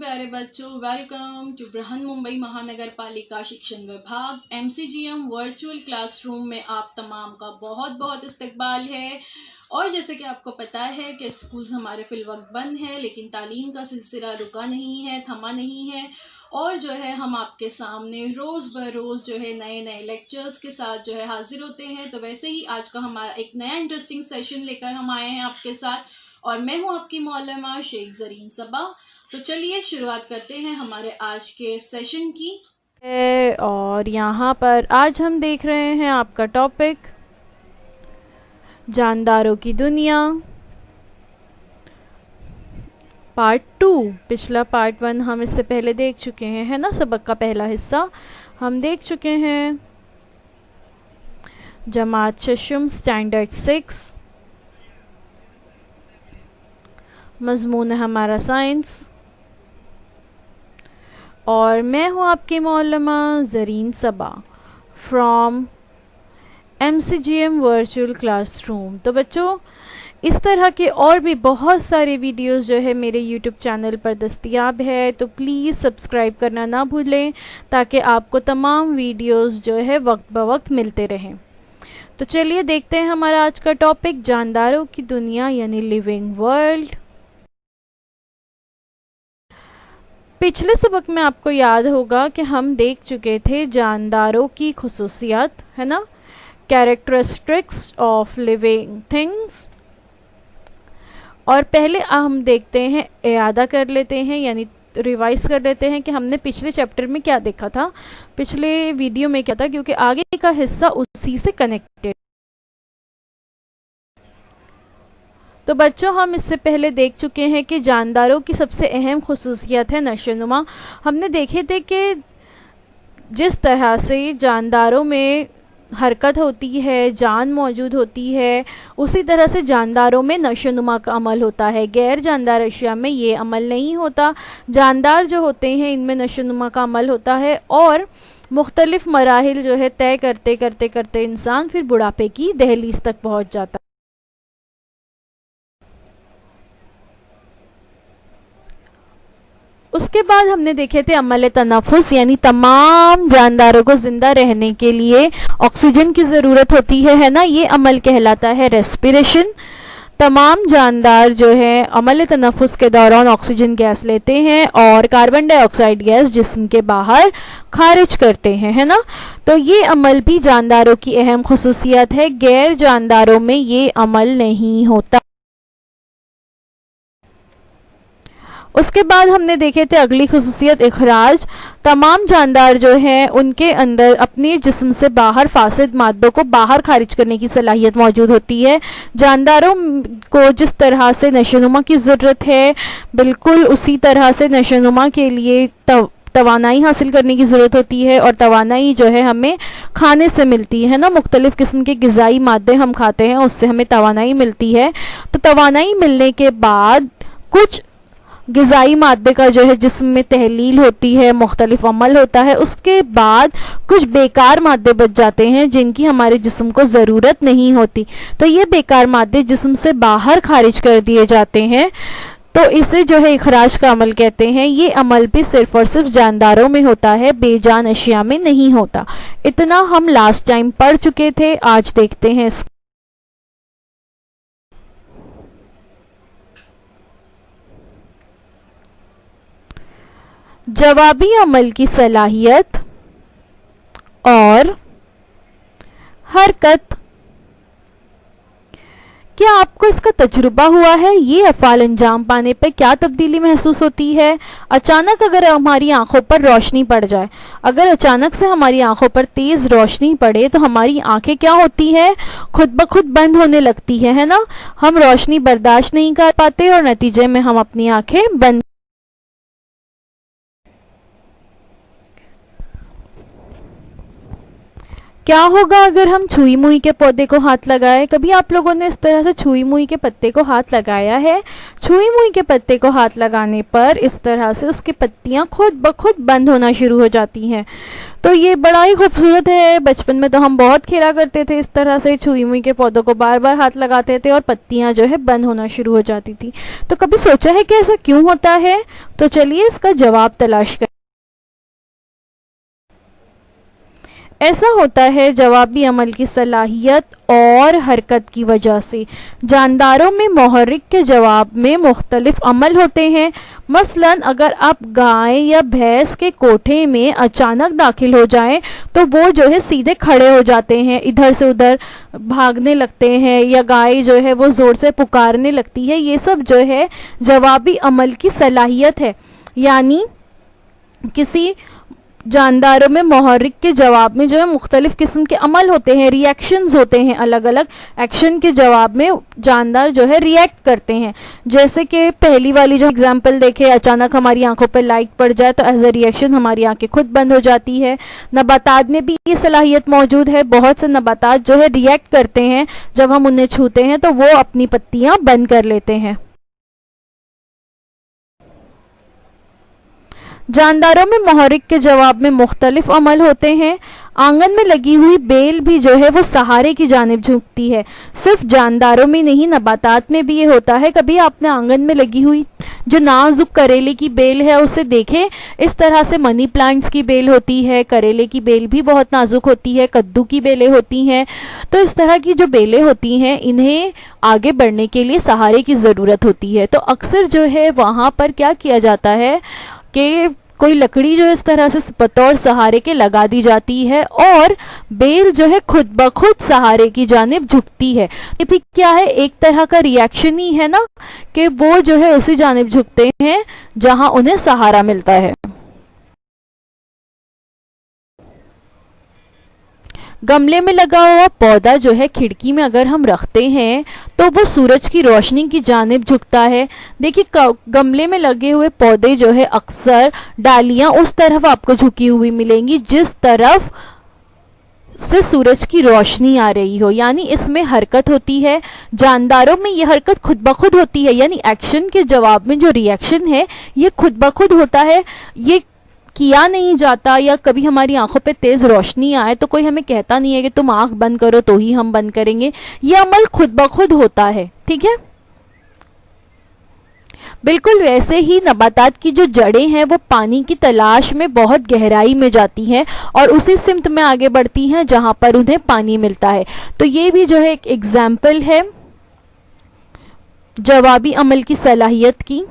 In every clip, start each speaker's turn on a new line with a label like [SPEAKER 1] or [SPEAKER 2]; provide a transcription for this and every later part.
[SPEAKER 1] प्यारे बच्चों, welcome to Brihan Mumbai महानगर पालिका शिक्षण विभाग MCGM वर्चुअल क्लासरूम में आप तमाम का बहुत बहुत इस्तकबाल है। और जैसे कि आपको पता है कि स्कूल्स हमारे फिलवक्त बंद है, लेकिन तालीम का सिलसिला रुका नहीं है, थमा नहीं है। और जो है हम आपके सामने रोज़ बरोज़ जो है नए नए लेक्चर्स के साथ जो है हाजिर होते हैं। तो वैसे ही आज का हमारा एक नया इंटरेस्टिंग सेशन लेकर हम आए हैं आपके साथ, और मैं हूं आपकी मौलमा शेख ज़रीन सबा। तो चलिए शुरुआत करते हैं हमारे आज के सेशन की।
[SPEAKER 2] और यहाँ पर आज हम देख रहे हैं आपका टॉपिक जानदारों की दुनिया पार्ट 2। पिछला पार्ट 1 हम इससे पहले देख चुके हैं, है ना। सबक का पहला हिस्सा हम देख चुके हैं। जमात चशम स्टैंडर्ड 6, मजमून है हमारा साइंस, और मैं हूँ आपकी मौलमा ज़रीन सबा फ्रॉम MCGM वर्चुअल क्लासरूम। तो बच्चों, इस तरह के और भी बहुत सारे वीडियोस जो है मेरे YouTube चैनल पर दस्तयाब है, तो प्लीज़ सब्सक्राइब करना ना भूलें ताकि आपको तमाम वीडियोस जो है वक्त ब वक्त मिलते रहें। तो चलिए देखते हैं हमारा आज का टॉपिक जानदारों की दुनिया यानी लिविंग वर्ल्ड। पिछले सबक में आपको याद होगा कि हम देख चुके थे जानदारों की खुसूसियात, है ना, कैरेक्टरिस्टिक्स ऑफ लिविंग थिंग्स। और पहले हम देखते हैं, इयादा कर लेते हैं यानी रिवाइज कर लेते हैं कि हमने पिछले चैप्टर में क्या देखा था, पिछले वीडियो में क्या था, क्योंकि आगे का हिस्सा उसी से कनेक्टेड। तो बच्चों, हम इससे पहले देख चुके हैं कि जानदारों की सबसे अहम खुसूसियत है नशोनुमा। हमने देखे थे कि जिस तरह से जानदारों में हरकत होती है, जान मौजूद होती है, उसी तरह से जानदारों में नशोनुमा का अमल होता है। गैर जानदार अशिया में ये अमल नहीं होता। जानदार जो होते हैं इनमें नशोनुमा का अमल होता है, और मुख्तलिफ मराहिल जो है तय करते करते करते इंसान फिर बुढ़ापे की दहलीज तक पहुँच जाता है। उसके बाद हमने देखे थे अमल तनफुस, यानी तमाम जानदारों को जिंदा रहने के लिए ऑक्सीजन की ज़रूरत होती है ना। ये अमल कहलाता है रेस्पिरेशन। तमाम जानदार जो है अमल तनफुस के दौरान ऑक्सीजन गैस लेते हैं और कार्बन डाइऑक्साइड गैस जिस्म के बाहर खारिज करते हैं, है ना। तो ये अमल भी जानदारों की अहम खुसूसियत है। गैर जानदारों में ये अमल नहीं होता। उसके बाद हमने देखे थे अगली खुसूसियत इखराज। तमाम जानदार जो हैं उनके अंदर अपने जिस्म से बाहर फासिद मादों को बाहर खारिज करने की सलाहियत मौजूद होती है। जानदारों को जिस तरह से नशोनुमा की ज़रूरत है, बिल्कुल उसी तरह से नशोनुमा के लिए तवानाई हासिल करने की ज़रूरत होती है। और तवानाई जो है हमें खाने से मिलती है ना, मुख्तलिफ़ किस्म के ग़िज़ाई मादे हम खाते हैं, उससे हमें तवानाई मिलती है। तो तवानाई मिलने के बाद कुछ ग़िज़ाई मादे का जो है जिस्म में तहलील होती है, मुख्तलिफ अमल होता है। उसके बाद कुछ बेकार मादे बच जाते हैं जिनकी हमारे जिस्म को ज़रूरत नहीं होती। तो ये बेकार मादे जिस्म से बाहर खारिज कर दिए जाते हैं। तो इसे जो है इखराज का अमल कहते हैं। ये अमल भी सिर्फ़ और सिर्फ जानदारों में होता है, बेजान अशिया में नहीं होता। इतना हम लास्ट टाइम पढ़ चुके थे। आज देखते हैं जवाबी अमल की सलाहियत और हरकत। क्या आपको इसका तजुर्बा हुआ है? ये अफ़ाल अंजाम पाने पर क्या तब्दीली महसूस होती है? अचानक अगर हमारी आंखों पर रोशनी पड़ जाए, अगर अचानक से हमारी आंखों पर तेज़ रोशनी पड़े तो हमारी आंखें क्या होती हैं? खुद ब खुद बंद होने लगती है ना। हम रोशनी बर्दाश्त नहीं कर पाते और नतीजे में हम अपनी आंखें बंद। क्या होगा अगर हम छुई मुई के पौधे को हाथ लगाएं? कभी आप लोगों ने इस तरह से छुई मुई के पत्ते को हाथ लगाया है? छुई मुई के पत्ते को हाथ लगाने पर इस तरह से उसकी पत्तियां खुद ब खुद बंद होना शुरू हो जाती हैं। तो ये बड़ा ही खूबसूरत है। बचपन में तो हम बहुत खेला करते थे इस तरह से, छुई मुई के पौधों को बार बार हाथ लगाते थे और पत्तियां जो है बंद होना शुरू हो जाती थी। तो कभी सोचा है कि ऐसा क्यों होता है? तो चलिए इसका जवाब तलाश करें। ऐसा होता है जवाबी अमल की सलाहियत और हरकत की वजह से। जानदारों में मुहर्रिक के जवाब में मुख्तलिफ अमल होते हैं। मसलन अगर आप गाय या भैंस के कोठे में अचानक दाखिल हो जाएं तो वो जो है सीधे खड़े हो जाते हैं, इधर से उधर भागने लगते हैं, या गाय जो है वो ज़ोर से पुकारने लगती है। ये सब जो है जवाबी अमल की सलाहियत है। यानी किसी जानदारों में मुहर्रिक के जवाब में जो है मुख्तलिफ किस्म के अमल होते हैं, रिएक्शंस होते हैं। अलग अलग एक्शन के जवाब में जानदार जो है रिएक्ट करते हैं। जैसे कि पहली वाली जो एग्जांपल देखे, अचानक हमारी आंखों पर लाइट पड़ जाए तो एज अ रिएक्शन हमारी आंखें खुद बंद हो जाती है। नबातात में भी ये सलाहियत मौजूद है। बहुत से नबातात जो है रिएक्ट करते हैं, जब हम उन्हें छूते हैं तो वो अपनी पत्तियां बंद कर लेते हैं। जानदारों में मुहर्रिक के जवाब में मुख्तलिफ अमल होते हैं। आंगन में लगी हुई बेल भी जो है वो सहारे की जानिब झुकती है। सिर्फ जानदारों में नहीं, नबातात में भी ये होता है। कभी आपने आंगन में लगी हुई जो नाजुक करेले की बेल है उसे देखे? इस तरह से मनी प्लांट्स की बेल होती है, करेले की बेल भी बहुत नाजुक होती है, कद्दू की बेलें होती हैं। तो इस तरह की जो बेलें होती हैं इन्हें आगे बढ़ने के लिए सहारे की ज़रूरत होती है। तो अक्सर जो है वहाँ पर क्या किया जाता है कि कोई लकड़ी जो इस तरह से बतौर सहारे के लगा दी जाती है और बेल जो है खुद ब खुद सहारे की जानिब झुकती है। ये भी क्या है, एक तरह का रिएक्शन ही है ना, कि वो जो है उसी जानिब झुकते हैं जहां उन्हें सहारा मिलता है। गमले में लगा हुआ पौधा जो है खिड़की में अगर हम रखते हैं तो वो सूरज की रोशनी की जानिब झुकता है। देखिए गमले में लगे हुए पौधे जो है अक्सर डालियां उस तरफ आपको झुकी हुई मिलेंगी जिस तरफ से सूरज की रोशनी आ रही हो, यानी इसमें हरकत होती है। जानदारों में ये हरकत खुद ब खुद होती है, यानी एक्शन के जवाब में जो रिएक्शन है ये खुद ब खुद होता है। ये किया नहीं जाता, या कभी हमारी आंखों पे तेज रोशनी आए तो कोई हमें कहता नहीं है कि तुम आंख बंद करो तो ही हम बंद करेंगे। ये अमल खुद ब खुद होता है। ठीक है, बिल्कुल वैसे ही नबातात की जो जड़ें हैं वो पानी की तलाश में बहुत गहराई में जाती हैं और उसी सिमत में आगे बढ़ती हैं जहां पर उन्हें पानी मिलता है। तो ये भी जो है एक एग्जाम्पल है जवाबी अमल की सलाहियत की।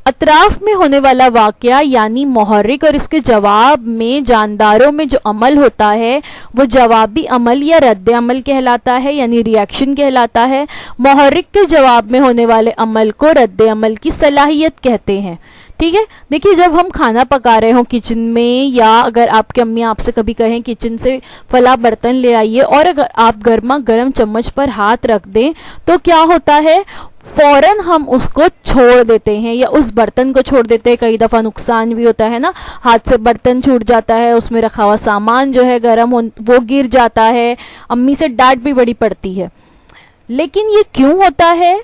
[SPEAKER 2] अतराफ में होने वाला वाकया यानी मुहर्रिक और इसके जवाब में जानदारों में जो अमल होता है वो जवाबी अमल या रद्द अमल कहलाता है, यानी रिएक्शन कहलाता है। मुहर्रिक के जवाब में होने वाले अमल को रद्द अमल की सलाहियत कहते हैं। ठीक है, देखिए जब हम खाना पका रहे हो किचन में, या अगर आपकी अम्मी आपसे कभी कहें किचन से फला बर्तन ले आइए और अगर आप गर्मा गर्म चम्मच पर हाथ रख दें तो क्या होता है, फौरन हम उसको छोड़ देते हैं या उस बर्तन को छोड़ देते हैं। कई दफ़ा नुकसान भी होता है ना, हाथ से बर्तन छूट जाता है, उसमें रखा हुआ सामान जो है गर्म वो गिर जाता है, अम्मी से डांट भी बड़ी पड़ती है। लेकिन ये क्यों होता है?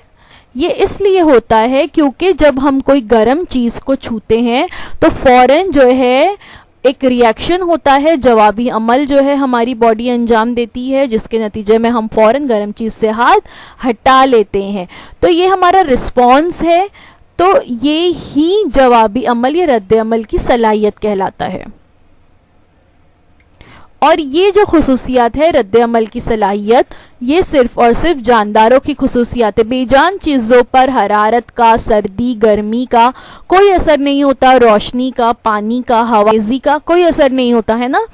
[SPEAKER 2] ये इसलिए होता है क्योंकि जब हम कोई गर्म चीज़ को छूते हैं तो फौरन जो है एक रिएक्शन होता है, जवाबी अमल जो है हमारी बॉडी अंजाम देती है, जिसके नतीजे में हम फौरन गर्म चीज़ से हाथ हटा लेते हैं। तो ये हमारा रिस्पॉन्स है। तो ये ही जवाबी अमल या रद्द अमल की सलाहियत कहलाता है। और ये जो खुसूसियात है रद्द अमल की सलाहियत, ये सिर्फ और सिर्फ जानदारों की खुसूसियात है। बेजान चीज़ों पर हरारत का, सर्दी गर्मी का कोई असर नहीं होता, रोशनी का, पानी का, हवाजी का कोई असर नहीं होता है ना।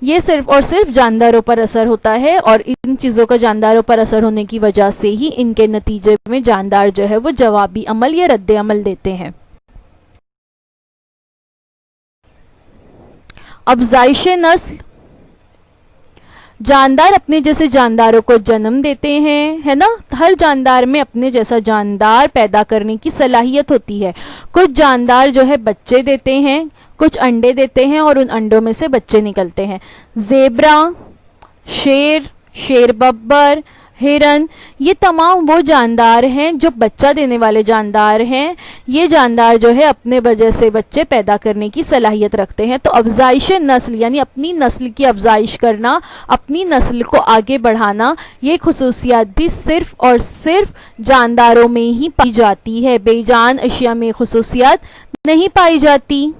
[SPEAKER 2] ये सिर्फ और सिर्फ जानदारों पर असर होता है और इन चीज़ों का जानदारों पर असर होने की वजह से ही इनके नतीजे में जानदार जो है वो जवाबी अमल या रद्द अमल देते हैं। अफजाइश नस्ल, जानदार अपने जैसे जानदारों को जन्म देते हैं, है ना। हर जानदार में अपने जैसा जानदार पैदा करने की सलाहियत होती है। कुछ जानदार जो है बच्चे देते हैं, कुछ अंडे देते हैं और उन अंडों में से बच्चे निकलते हैं। ज़ेब्रा, शेर, शेर बब्बर, हिरन, ये तमाम वो जानदार हैं जो बच्चा देने वाले जानदार हैं। ये जानदार जो है अपने वजह से बच्चे पैदा करने की सलाहियत रखते हैं। तो अफजाइश नस्ल यानी अपनी नस्ल की अफजाइश करना, अपनी नस्ल को आगे बढ़ाना, ये खुसूसियात भी सिर्फ और सिर्फ जानदारों में ही पाई जाती है। बेजान अशिया में खुसूसियात नहीं पाई जाती।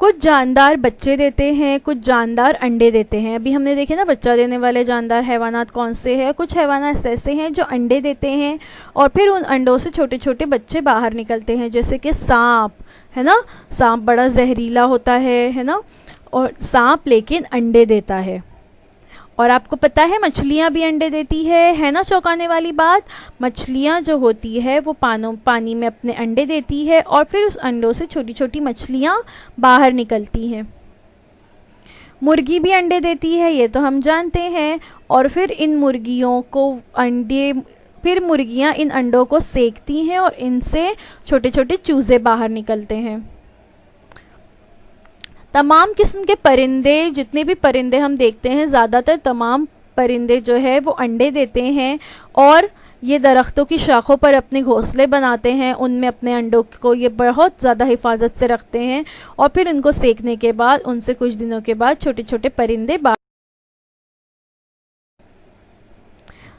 [SPEAKER 2] कुछ जानदार बच्चे देते हैं, कुछ जानदार अंडे देते हैं। अभी हमने देखे ना बच्चा देने वाले जानदार हैवानात कौन से हैं। कुछ हैवानात ऐसे हैं जो अंडे देते हैं और फिर उन अंडों से छोटे छोटे बच्चे बाहर निकलते हैं, जैसे कि सांप, है ना। सांप बड़ा जहरीला होता है ना, और सांप लेकिन अंडे देता है। और आपको पता है मछलियाँ भी अंडे देती है ना। चौंकाने वाली बात, मछलियाँ जो होती है वो पानी में अपने अंडे देती है और फिर उस अंडों से छोटी छोटी मछलियाँ बाहर निकलती हैं। मुर्गी भी अंडे देती है, ये तो हम जानते हैं। और फिर इन मुर्गियों को फिर मुर्गियाँ इन अंडों को सेकती हैं और इनसे छोटे छोटे चूजे बाहर निकलते हैं। तमाम किस्म के परिंदे, जितने भी परिंदे हम देखते हैं, ज़्यादातर तमाम परिंदे जो है वो अंडे देते हैं और ये दरख्तों की शाखों पर अपने घोंसले बनाते हैं, उनमें अपने अंडों को ये बहुत ज़्यादा हिफाजत से रखते हैं और फिर उनको सेकने के बाद उनसे कुछ दिनों के बाद छोटे छोटे परिंदे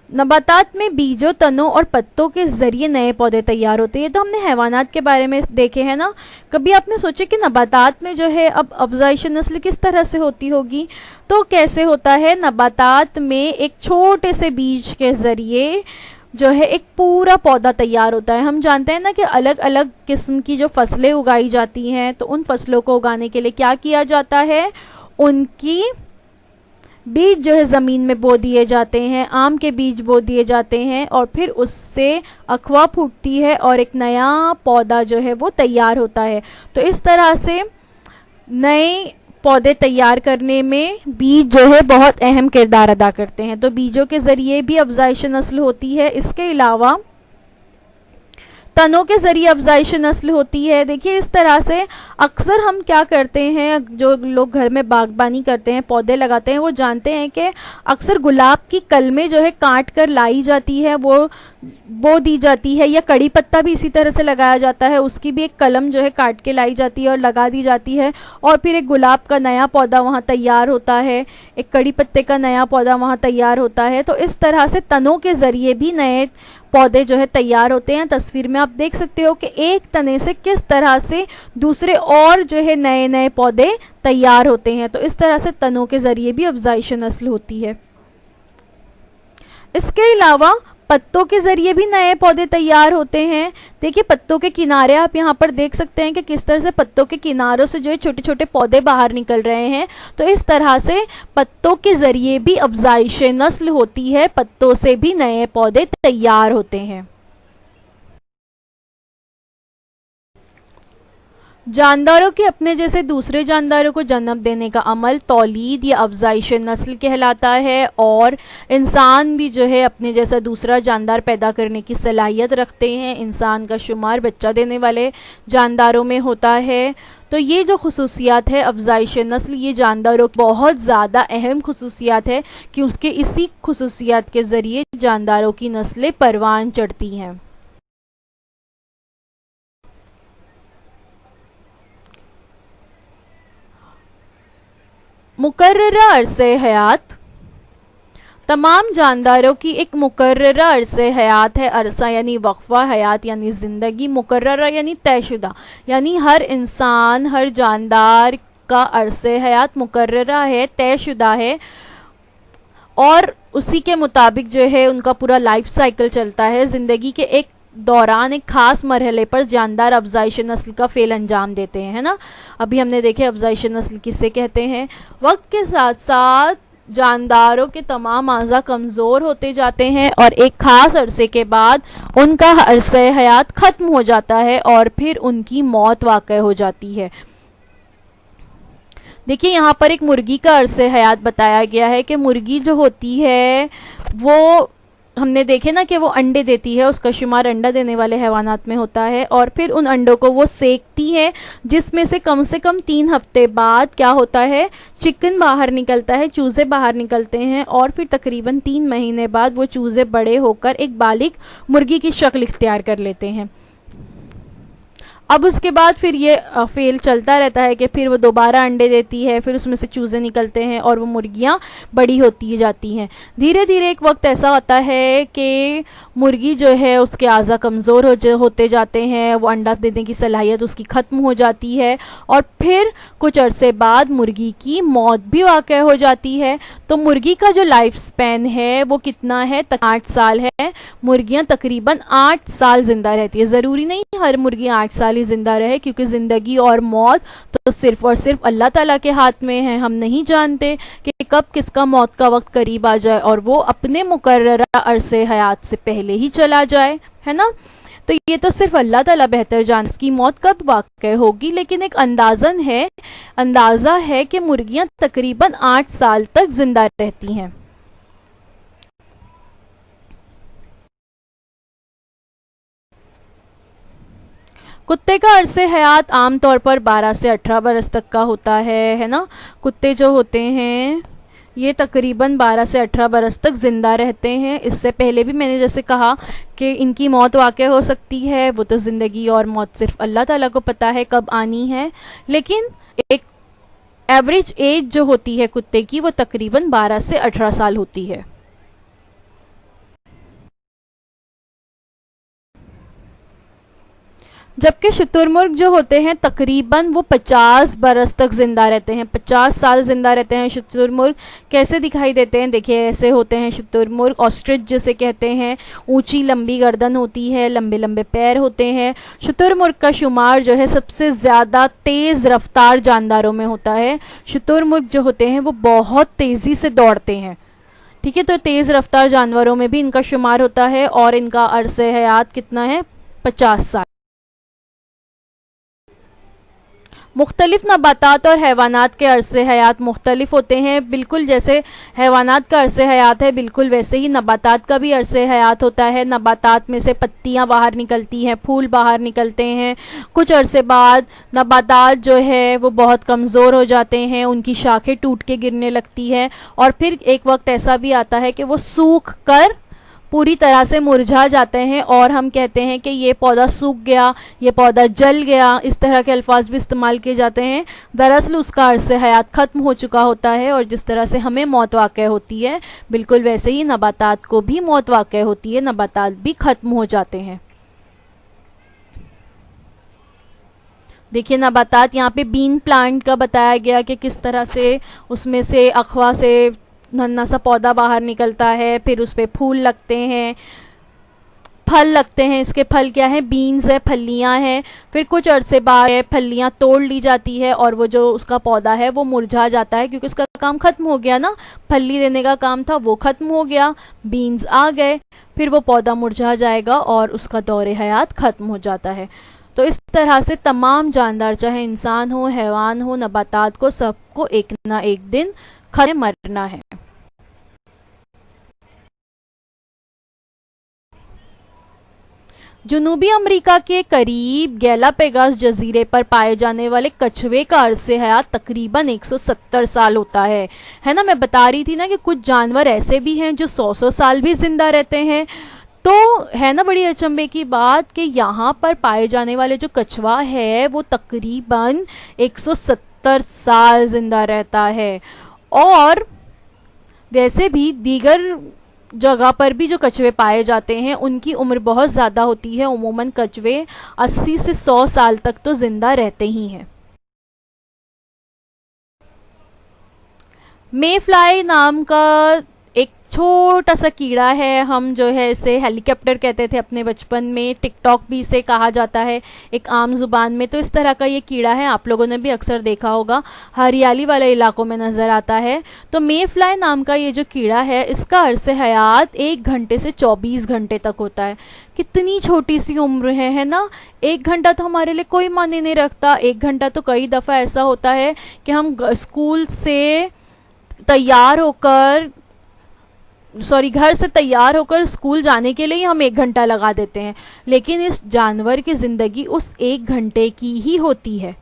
[SPEAKER 2] नबातात में बीजों, तनों और पत्तों के ज़रिए नए पौधे तैयार होते हैं। ये तो हमने हैवानात के बारे में देखे हैं ना। कभी आपने सोचा कि नबातात में जो है अब अफजाइश नस्ल किस तरह से होती होगी? तो कैसे होता है, नबातात में एक छोटे से बीज के ज़रिए जो है एक पूरा पौधा तैयार होता है। हम जानते हैं ना कि अलग अलग किस्म की जो फसलें उगाई जाती हैं, तो उन फसलों को उगाने के लिए क्या किया जाता है, उनकी बीज जो है ज़मीन में बो दिए जाते हैं। आम के बीज बो दिए जाते हैं और फिर उससे अखवा फूटती है और एक नया पौधा जो है वो तैयार होता है। तो इस तरह से नए पौधे तैयार करने में बीज जो है बहुत अहम किरदार अदा करते हैं। तो बीजों के ज़रिए भी अफजाइश नस्ल होती है। इसके अलावा तनों के ज़रिए अफजाइश नस्ल होती है। देखिए इस तरह से अक्सर हम क्या करते हैं, जो लोग घर में बागबानी करते हैं, पौधे लगाते हैं, वो जानते हैं कि अक्सर गुलाब की कलमें जो है काट कर लाई जाती है, वो बो दी जाती है, या कड़ी पत्ता भी इसी तरह से लगाया जाता है, उसकी भी एक कलम जो है काट के लाई जाती है और लगा दी जाती है और फिर एक गुलाब का नया पौधा वहाँ तैयार होता है, एक कड़ी पत्ते का नया पौधा वहाँ तैयार होता है। तो इस तरह से तनों के ज़रिए भी नए पौधे जो है तैयार होते हैं। तस्वीर में आप देख सकते हो कि एक तने से किस तरह से दूसरे और जो है नए नए पौधे तैयार होते हैं। तो इस तरह से तनों के ज़रिए भी अफजाइश नस्ल होती है। इसके अलावा पत्तों के ज़रिए भी नए पौधे तैयार होते हैं। देखिए पत्तों के किनारे आप यहाँ पर देख सकते हैं कि किस तरह से पत्तों के किनारों से जो है छोटे छोटे पौधे बाहर निकल रहे हैं। तो इस तरह से पत्तों के ज़रिए भी अफजाइश नस्ल होती है, पत्तों से भी नए पौधे तैयार होते हैं। जानदारों के अपने जैसे दूसरे जानदारों को जन्म देने का अमल तौलीद या अफजाइश नस्ल कहलाता है और इंसान भी जो है अपने जैसा दूसरा जानदार पैदा करने की सलाहियत रखते हैं। इंसान का शुमार बच्चा देने वाले जानदारों में होता है। तो ये जो खुसूसियात है अफजाइश नस्ल, ये जानदारों की बहुत ज़्यादा अहम खुसूसियात है कि उसके इसी खुसूसियात के ज़रिए जानदारों की नस्लें परवान चढ़ती हैं। मुकर्ररा अरसे हयात तमाम जानदारों की एक मुकर्ररा अरसे हयात है। अरसा यानी वक्फा, हयात यानी ज़िंदगी, मुकर्ररा यानी तयशुदा, यानी हर इंसान, हर जानदार का अरसे हयात मुकर्ररा है, तयशुदा है और उसी के मुताबिक जो है उनका पूरा लाइफ साइकिल चलता है। ज़िंदगी के एक दौरान एक ख़ास मरहले पर जानदार अफजाइश नस्ल का फ़ेल अंजाम देते हैं, है ना। अभी हमने देखे अफजाइश नस्ल किससे कहते हैं। वक्त के साथ साथ जानदारों के तमाम आज़ा कमज़ोर होते जाते हैं और एक ख़ास अरसे के बाद उनका अरसे हयात ख़त्म हो जाता है और फिर उनकी मौत वाक़ई हो जाती है। देखिए यहाँ पर एक मुर्गी का अरसे हयात बताया गया है कि मुर्गी जो होती है वो हमने देखे ना कि वो अंडे देती है, उसका शुमार अंडा देने वाले हैवानात में होता है, और फिर उन अंडों को वो सेकती है, जिसमें से कम 3 हफ्ते बाद क्या होता है, चिकन बाहर निकलता है, चूज़े बाहर निकलते हैं, और फिर तकरीबन 3 महीने बाद वो चूज़े बड़े होकर एक बालिग मुर्गी की शक्ल इख्तियार कर लेते हैं। अब उसके बाद फिर ये फेल चलता रहता है कि फिर वो दोबारा अंडे देती है, फिर उसमें से चूज़े निकलते हैं और वो मुर्गियाँ बड़ी होती जाती हैं। धीरे धीरे एक वक्त ऐसा होता है कि मुर्गी जो है उसके आज़ा कमज़ोर होते जाते हैं, वो अंडा देने की सलाहियत उसकी ख़त्म हो जाती है, और फिर कुछ अरसे बाद मुर्गी की मौत भी वाक़ हो जाती है। तो मुर्गी का जो लाइफ स्पैन है वो कितना है, 8 साल है। मुर्गियाँ तकरीबन 8 साल ज़िंदा रहती है। ज़रूरी नहीं हर मुर्गी 8 साल ही ज़िंदा रहे, क्योंकि ज़िंदगी और मौत तो सिर्फ़ और सिर्फ अल्लाह ताला के हाथ में है। हम नहीं जानते कि कब किसका मौत का वक्त करीब आ जाए और वो अपने मुकर्ररा अरसे हयात से पहले ही चला जाए, है ना। तो ये तो सिर्फ अल्लाह ताला बेहतर जान इसकी मौत कब वाक़ होगी, लेकिन एक अंदाज़ा है कि मुर्गियाँ तकरीबन 8 साल तक ज़िंदा रहती हैं। कुत्ते का अरसे हयात आम तौर पर 12 से 18 बरस तक का होता है ना। कुत्ते जो होते हैं ये तकरीबन 12 से 18 बरस तक ज़िंदा रहते हैं। इससे पहले भी मैंने जैसे कहा कि इनकी मौत वाक़ हो सकती है, वो तो ज़िंदगी और मौत सिर्फ अल्लाह ताला को पता है कब आनी है, लेकिन एक एवरेज एज जो होती है कुत्ते की वो तकरीबन 12 से 18 साल होती है। जबकि शुतुरमुर्ग जो होते हैं तकरीबन वो 50 बरस तक ज़िंदा रहते हैं, 50 साल ज़िंदा रहते हैं शुतुरमुर्ग। कैसे दिखाई देते हैं, देखिए ऐसे होते हैं शुतुरमुर्ग, ऑस्ट्रिच जिसे कहते हैं। ऊंची लंबी गर्दन होती है, लंबे लंबे पैर होते हैं। शुतुरमुर्ग का शुमार जो है सबसे ज़्यादा तेज़ रफ्तार जानदारों में होता है। शुतुरमुर्ग जो होते हैं वो बहुत तेज़ी से दौड़ते हैं, ठीक है। तो तेज़ रफ्तार जानवरों में भी इनका शुमार होता है, और इनका अरसे हयात कितना है, 50 साल। मुख्तलिफ नबातात और हैवानात के अरसे हयात मुख्तलिफ होते हैं। बिल्कुल जैसे हैवानात का अरसे हयात है, बिल्कुल वैसे ही नबातात का भी अरसे हयात होता है। नबातात में से पत्तियां बाहर निकलती हैं, फूल बाहर निकलते हैं। कुछ अरसे बाद नबातात जो है वो बहुत कमज़ोर हो जाते हैं, उनकी शाखें टूट के गिरने लगती है, और फिर एक वक्त ऐसा भी आता है कि वो सूख कर पूरी तरह से मुरझा जाते हैं, और हम कहते हैं कि ये पौधा सूख गया, ये पौधा जल गया। इस तरह के अल्फाज भी इस्तेमाल किए जाते हैं। दरअसल उसका अरसे हयात ख़त्म हो चुका होता है, और जिस तरह से हमें मौत वाक़ होती है बिल्कुल वैसे ही नबातात को भी मौत वाक़ होती है, नबातात भी ख़त्म हो जाते हैं। देखिए नबातात यहाँ पे बीन प्लांट का बताया गया कि किस तरह से उसमें से अखवा से नन्हा सा पौधा बाहर निकलता है, फिर उस पर फूल लगते हैं, फल लगते हैं। इसके फल क्या है, बीन्स है, फलियां हैं। फिर कुछ अरसे बाद फलियां तोड़ ली जाती है, और वो जो उसका पौधा है वो मुरझा जाता है, क्योंकि उसका काम ख़त्म हो गया ना, फली देने का काम था वो ख़त्म हो गया, बीन्स आ गए, फिर वो पौधा मुरझा जाएगा और उसका दौरे हयात ख़त्म हो जाता है। तो इस तरह से तमाम जानदार, चाहे इंसान हो, हैवान हो, नबातात को, सबको एक ना एक दिन मरना है। जनूबी अमेरिका के करीब गैलापेगोस जजीरे पर पाए जाने वाले कछुए का अरसे हयात तकरीबन 170 साल होता है ना। मैं बता रही थी ना कि कुछ जानवर ऐसे भी हैं जो 100 साल भी जिंदा रहते हैं। तो है ना बड़ी अचंभे की बात कि यहाँ पर पाए जाने वाले जो कछुआ है वो तकरीबन 170 साल जिंदा रहता है। और वैसे भी दीगर जगह पर भी जो कछुए पाए जाते हैं उनकी उम्र बहुत ज़्यादा होती है। उमूमन कछुए 80 से 100 साल तक तो ज़िंदा रहते ही हैं। मे फ्लाई नाम का एक छोटा सा कीड़ा है, हम जो है इसे हेलीकॉप्टर कहते थे अपने बचपन में, टिकटॉक भी इसे कहा जाता है एक आम जुबान में। तो इस तरह का ये कीड़ा है, आप लोगों ने भी अक्सर देखा होगा, हरियाली वाले इलाकों में नज़र आता है। तो मे फ्लाई नाम का ये जो कीड़ा है इसका अरसे हयात 1 घंटे से 24 घंटे तक होता है। कितनी छोटी सी उम्र है ना। 1 घंटा तो हमारे लिए कोई मायने नहीं रखता। 1 घंटा तो कई दफ़ा ऐसा होता है कि हम स्कूल से तैयार होकर घर से तैयार होकर स्कूल जाने के लिए ही हम 1 घंटा लगा देते हैं, लेकिन इस जानवर की ज़िंदगी उस 1 घंटे की ही होती है,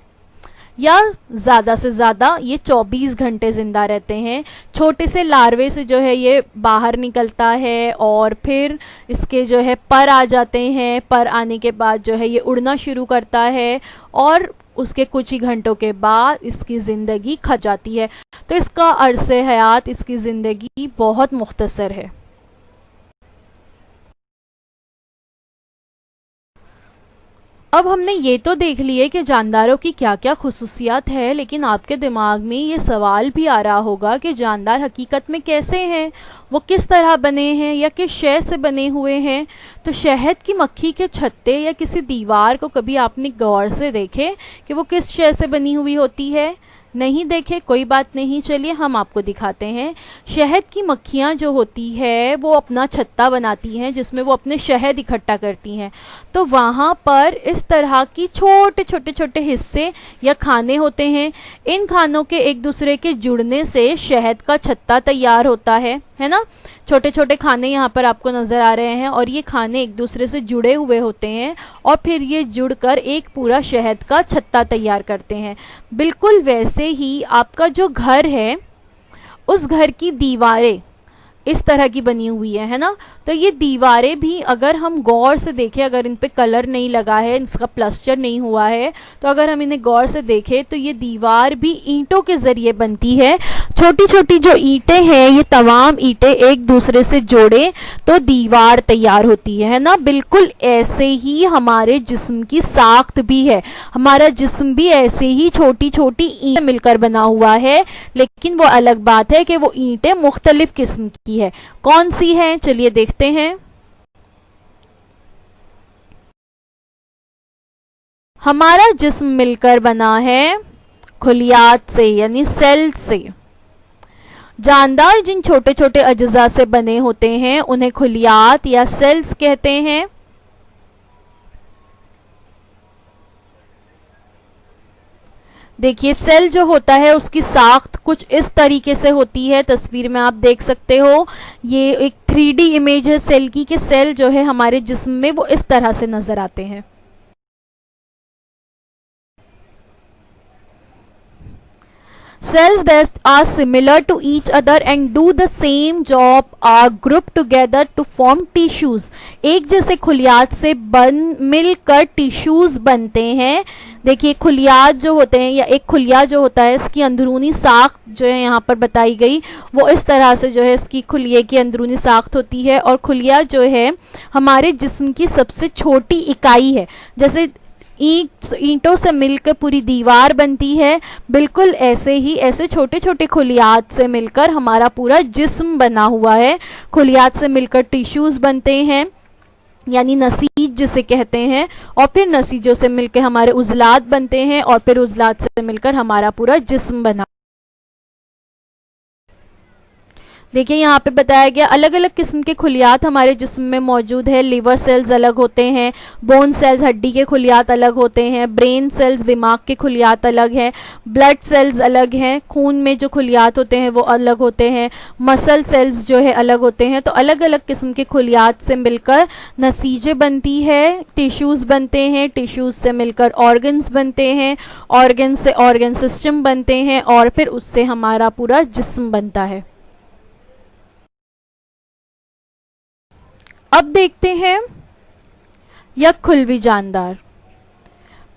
[SPEAKER 2] या ज़्यादा से ज़्यादा ये 24 घंटे ज़िंदा रहते हैं। छोटे से लार्वे से जो है ये बाहर निकलता है और फिर इसके जो है पर आ जाते हैं। पर आने के बाद जो है ये उड़ना शुरू करता है और उसके कुछ ही घंटों के बाद इसकी ज़िंदगी खत्म जाती है। तो इसका अरसे हयात, इसकी ज़िंदगी बहुत मुख्तसर है। अब हमने ये तो देख लिए कि जानदारों की क्या क्या खुसूसियात है, लेकिन आपके दिमाग में ये सवाल भी आ रहा होगा कि जानदार हकीकत में कैसे हैं, वो किस तरह बने हैं या किस शय से बने हुए हैं। तो शहद की मक्खी के छत्ते या किसी दीवार को कभी आपने गौर से देखे कि वो किस शय से बनी हुई होती है? नहीं देखे, कोई बात नहीं, चलिए हम आपको दिखाते हैं। शहद की मक्खियाँ जो होती है वो अपना छत्ता बनाती हैं जिसमें वो अपने शहद इकट्ठा करती हैं। तो वहाँ पर इस तरह की छोटे हिस्से या खाने होते हैं। इन खानों के एक दूसरे के जुड़ने से शहद का छत्ता तैयार होता है ना। छोटे छोटे खाने यहाँ पर आपको नज़र आ रहे हैं और ये खाने एक दूसरे से जुड़े हुए होते हैं और फिर ये जुड़कर एक पूरा शहद का छत्ता तैयार करते हैं। बिल्कुल वैसे ही आपका जो घर है उस घर की दीवारें इस तरह की बनी हुई है ना। तो ये दीवारें भी अगर हम गौर से देखें, अगर इन पे कलर नहीं लगा है, इसका प्लास्टर नहीं हुआ है, तो अगर हम इन्हें गौर से देखें तो ये दीवार भी ईंटों के ज़रिए बनती है। छोटी छोटी जो ईंटें हैं, ये तमाम ईंटें एक दूसरे से जोड़े तो दीवार तैयार होती है ना। बिल्कुल ऐसे ही हमारे जिस्म की साख्त भी है। हमारा जिस्म भी ऐसे ही छोटी छोटी ईंटें मिलकर बना हुआ है, लेकिन वो अलग बात है कि वो ईंटें मुख्तलिफ किस्म की है। कौन सी है, चलिए देखते हैं। हमारा जिस्म मिलकर बना है खुलियात से यानी सेल से। जानदार जिन छोटे छोटे अज्जा से बने होते हैं उन्हें खुलियात या सेल्स कहते हैं। देखिए सेल जो होता है उसकी साख्त कुछ इस तरीके से होती है, तस्वीर में आप देख सकते हो। ये एक 3D इमेज है सेल की, कि सेल जो है हमारे जिस्म में वो इस तरह से नजर आते हैं। Cells that are similar to each other and do the same job are grouped together to form tissues। एक जैसे खुलियात से मिलकर टिश्यूज बनते हैं। देखिए खुलियात जो होते हैं या एक खुलिया जो होता है इसकी अंदरूनी साख्त जो है यहाँ पर बताई गई वो इस तरह से जो है इसकी खुलिये की अंदरूनी साख्त होती है। और खुलिया जो है हमारे जिस्म की सबसे छोटी इकाई है। जैसे ईंटों से मिलकर पूरी दीवार बनती है, बिल्कुल ऐसे ही ऐसे छोटे छोटे खुलियात से मिलकर हमारा पूरा जिस्म बना हुआ है। खुलियात से मिलकर टिश्यूज बनते हैं यानी नसीज जिसे कहते हैं, और फिर नसीजों से मिलकर हमारे उज़लात बनते हैं और फिर उज़लात से मिलकर हमारा पूरा जिस्म बना। देखिए यहाँ पे बताया गया अलग अलग किस्म के खुलियात हमारे जिस्म में मौजूद है। लिवर सेल्स अलग होते हैं, बोन सेल्स हड्डी के खुलियात अलग होते हैं, ब्रेन सेल्स दिमाग के खुलियात अलग हैं, ब्लड सेल्स अलग हैं, खून में जो खुलियात होते हैं वो अलग होते हैं, मसल सेल्स जो है अलग होते हैं। तो अलग अलग किस्म के खुलियात से मिलकर नसीजें बनती है, टिश्यूज़ बनते हैं, टिश्यूज़ से मिलकर ऑर्गन्स बनते हैं, ऑर्गन से ऑर्गन सिस्टम बनते हैं और फिर उससे हमारा पूरा जिस्म बनता है। अब देखते हैं यकखुल्वी जानदार।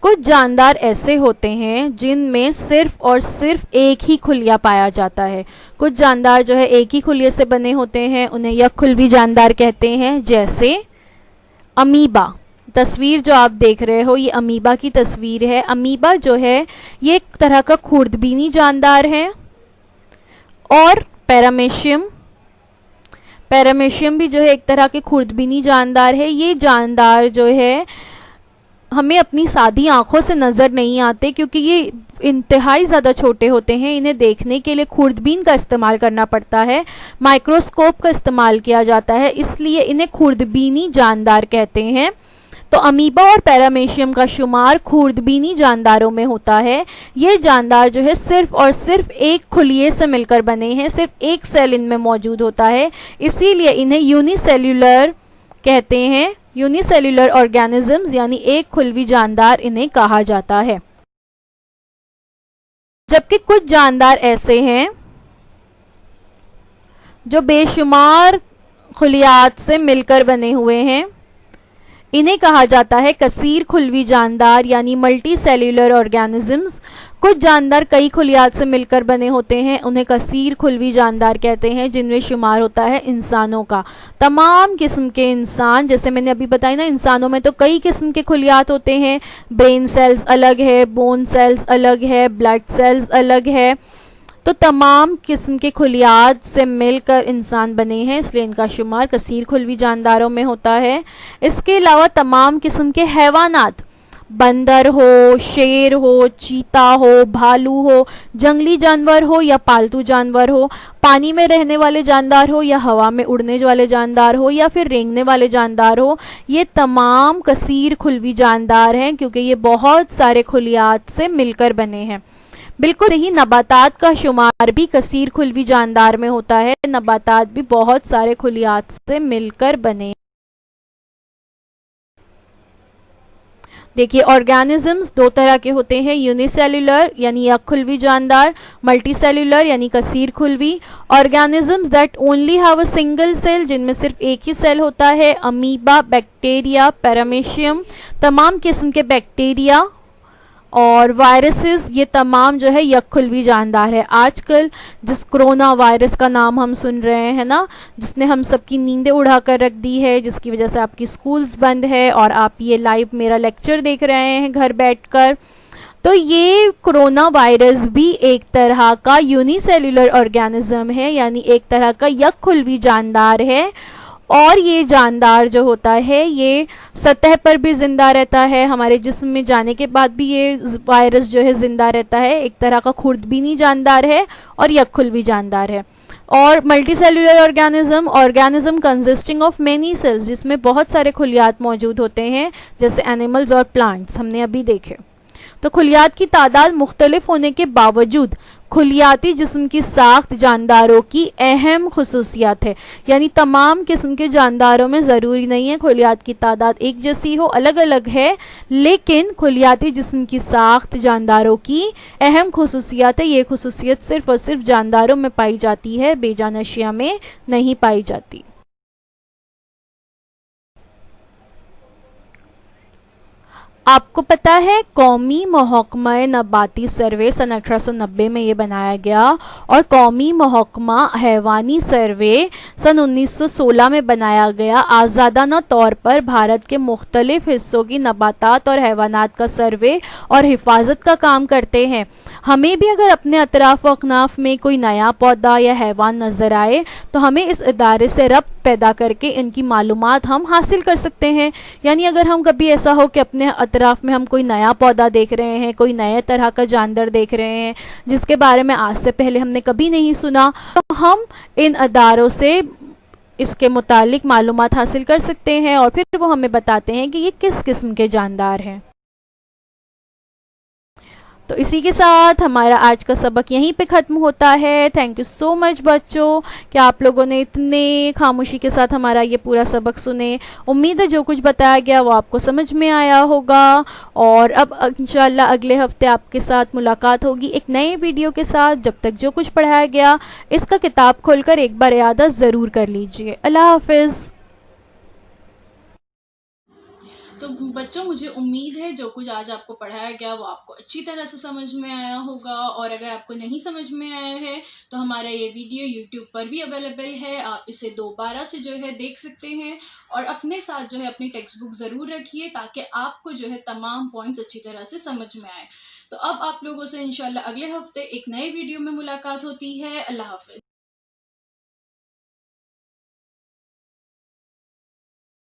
[SPEAKER 2] कुछ जानदार ऐसे होते हैं जिनमें सिर्फ और सिर्फ एक ही खुलिया पाया जाता है। कुछ जानदार जो है एक ही खुलिये से बने होते हैं, उन्हें यकखुल्वी जानदार कहते हैं। जैसे अमीबा, तस्वीर जो आप देख रहे हो ये अमीबा की तस्वीर है। अमीबा जो है ये एक तरह का खुर्दबीनी जानदार है। और पैरामेशियम भी जो है एक तरह के खुर्दबीनी जानदार है। ये जानदार जो है हमें अपनी सादी आंखों से नज़र नहीं आते क्योंकि ये इंतहाई ज़्यादा छोटे होते हैं। इन्हें देखने के लिए खुर्दबीन का इस्तेमाल करना पड़ता है, माइक्रोस्कोप का इस्तेमाल किया जाता है, इसलिए इन्हें खुर्दबीनी जानदार कहते हैं। तो अमीबा और पैरामेशियम का शुमार खूर्दबीनी जानदारों में होता है। ये जानदार जो है सिर्फ और सिर्फ एक खुलिये से मिलकर बने हैं, सिर्फ एक सेल इनमें मौजूद होता है, इसीलिए इन्हें यूनिसेल्यूलर कहते हैं। यूनिसेल्यूलर ऑर्गेनिजम्स यानी एक खुलवी जानदार इन्हें कहा जाता है। जबकि कुछ जानदार ऐसे हैं जो बेशुमार खुलियात से मिलकर बने हुए हैं, इन्हें कहा जाता है कसीर खुलवी जानदार यानी मल्टी सेल्यूलर ऑर्गेनिजम्स। कुछ जानदार कई खुलियात से मिलकर बने होते हैं, उन्हें कसीर खुलवी जानदार कहते हैं, जिनमें शुमार होता है इंसानों का। तमाम किस्म के इंसान, जैसे मैंने अभी बताया ना, इंसानों में तो कई किस्म के खुलियात होते हैं। ब्रेन सेल्स अलग है, बोन सेल्स अलग है, ब्लड सेल्स अलग है, तो तमाम किस्म के खुलियात से मिलकर इंसान बने हैं, इसलिए इनका शुमार कसीर खुलवी जानदारों में होता है। इसके अलावा तमाम किस्म के हैवानात, बंदर हो, शेर हो, चीता हो, भालू हो, जंगली जानवर हो या पालतू जानवर हो, पानी में रहने वाले जानदार हो या हवा में उड़ने वाले जानदार हो या फिर रेंगने वाले जानदार हो, ये तमाम कसीर खुलवी जानदार हैं, क्योंकि ये बहुत सारे खुलियात से मिलकर बने हैं। बिल्कुल ही नबातात का शुमार भी कसीर खुलवी जानदार में होता है। नबातात भी बहुत सारे खुलियात से मिलकर बने। देखिए, ऑर्गेनिजम्स दो तरह के होते हैं, यूनिसेल्यूलर यानी एक खुलवी जानदार, मल्टी सेल्यूलर यानी कसीर खुलवी। Organisms that only have a single cell, जिनमें सिर्फ एक ही सेल होता है, अमीबा, बैक्टीरिया, पैरामेशियम, तमाम किस्म के बैक्टीरिया और वायरसेस, ये तमाम जो है यकखुलवी जानदार है। आजकल जिस कोरोना वायरस का नाम हम सुन रहे हैं ना, जिसने हम सबकी नींदें उड़ा कर रख दी है, जिसकी वजह से आपकी स्कूल्स बंद है और आप ये लाइव मेरा लेक्चर देख रहे हैं घर बैठकर, तो ये कोरोना वायरस भी एक तरह का यूनिसेल्यूलर ऑर्गेनिज्म है, यानी एक तरह का यकखुलवी जानदार है। और ये जानदार जो होता है ये सतह पर भी जिंदा रहता है, हमारे जिस्म में जाने के बाद भी ये वायरस जो है जिंदा रहता है। एक तरह का खुर्दबीनी जानदार है और यकखुलवी जानदार है। और multi cellular organism consisting of many cells, जिसमें बहुत सारे खुलियात मौजूद होते हैं, जैसे एनिमल्स और प्लांट्स हमने अभी देखे। तो खुलियात की तादाद मुख्तलिफ होने के बावजूद खुलियाती जिस्म की साख्त जानदारों की अहम खुसूसियात है, यानी तमाम किस्म के जानदारों में ज़रूरी नहीं है खुलियात की तादाद एक जैसी हो, अलग अलग है, लेकिन खुलियाती जिस्म की साख्त जानदारों की अहम खुसूसियात है। ये खुसूसियत सिर्फ और सिर्फ जानदारों में पाई जाती है, बेजान अशिया में नहीं पाई जाती। आपको पता है कौमी महकमा नबाती सर्वे सन 1890 में ये बनाया गया और कौमी महकमा हैवानी सर्वे सन 1916 में बनाया गया। आज़ादाना तौर पर भारत के मुख्तलिफ हिस्सों की नबातात और हैवानात का सर्वे और हिफाजत का काम करते हैं। हमें भी अगर अपने अतराफ व अकनाफ में कोई नया पौधा या हैवान नज़र आए तो हमें इस इदारे से रब्त पैदा करके इनकी मालूमात हम हासिल कर सकते हैं। यानी अगर हम कभी ऐसा हो कि अपने अतराफ में हम कोई नया पौधा देख रहे हैं, कोई नए तरह का जानवर देख रहे हैं जिसके बारे में आज से पहले हमने कभी नहीं सुना, तो हम इन अदारों से इसके मुतालिक मालूमात हासिल कर सकते हैं और फिर वो हमें बताते हैं कि ये किस किस्म के जानदार हैं। तो इसी के साथ हमारा आज का सबक यहीं पे ख़त्म होता है। थैंक यू सो मच बच्चों कि आप लोगों ने इतने खामोशी के साथ हमारा ये पूरा सबक सुने। उम्मीद है जो कुछ बताया गया वो आपको समझ में आया होगा और अब इंशाल्लाह अगले हफ्ते आपके साथ मुलाकात होगी एक नए वीडियो के साथ। जब तक जो कुछ पढ़ाया गया इसका किताब खोलकर एक बार याद ज़रूर कर लीजिए। अल्लाह हाफिज़।
[SPEAKER 1] तो बच्चों, मुझे उम्मीद है जो कुछ आज आपको पढ़ाया गया वो आपको अच्छी तरह से समझ में आया होगा। और अगर आपको नहीं समझ में आया है तो हमारा ये वीडियो YouTube पर भी अवेलेबल है, आप इसे दोबारा से जो है देख सकते हैं। और अपने साथ जो है अपनी टेक्स्ट बुक ज़रूर रखिए ताकि आपको जो है तमाम पॉइंट्स अच्छी तरह से समझ में आए। तो अब आप लोगों से इंशाल्लाह अगले हफ्ते एक नए वीडियो में मुलाकात होती है। अल्लाह हाफिज़।